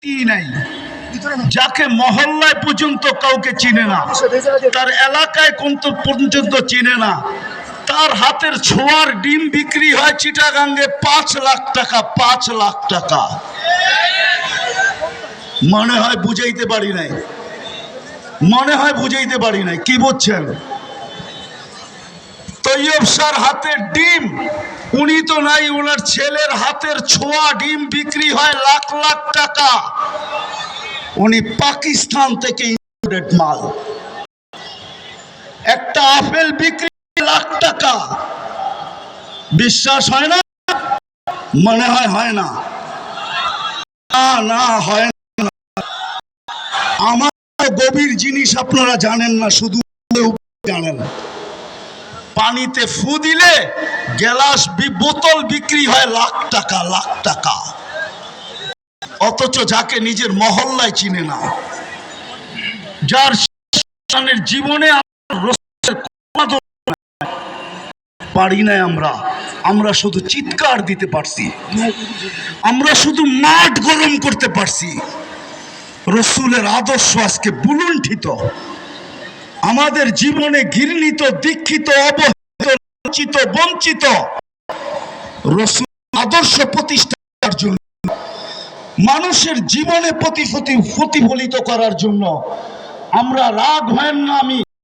নাই, যাকে মহল্লায় পর্যন্ত কাউকে চিনে না, তার এলাকায় কোন পর্যন্ত চিনে না, তার হাতের ছোঁয়ার ডিম বিক্রি হয় চিটাগাঙ্গে 5 লাখ টাকা। 5 লাখ টাকা। মনে হয় বুঝাইতে পারি নাই, মনে হয় বুঝাইতে পারি নাই। কি বুঝছেন? তৈয়ব স্যার হাতের ডিম, উনি তো নাই, ওনার ছেলের হাতের ছোঁয়া ডিম বিক্রি হয় লাখ লাখ টাকা। উনি পাকিস্তান থেকে ইম্পোর্টেড মাল। একটা আপেল বিক্রি লাখ টাকা। বিশ্বাস হয় না? মনে হয় হয় না? না হয় না। আমার গভীর জিনিস আপনারা জানেন না, শুধু জানেন। পানিতে ফু দিলে গ্লাস বোতল বিক্রি হয় লাখ টাকা, লাখ টাকা। অথচ যাকে নিজের মহল্লায় চিনে না, যার জীবনে পারি নাই আমরা শুধু চিৎকার দিতে পারছি, আমরা শুধু মাঠ গরম করতে পারছি। রসুলের আদর্শ আজকে বুলুণ্ঠিত, আমাদের জীবনে ঘৃণিত, দীক্ষিত, অবহেলিত, বঞ্চিত। রসুল আদর্শ প্রতিষ্ঠার জন্য, মানুষের জীবনে প্রতিফলিত করার জন্য আমরা রাগ হয় না। আমি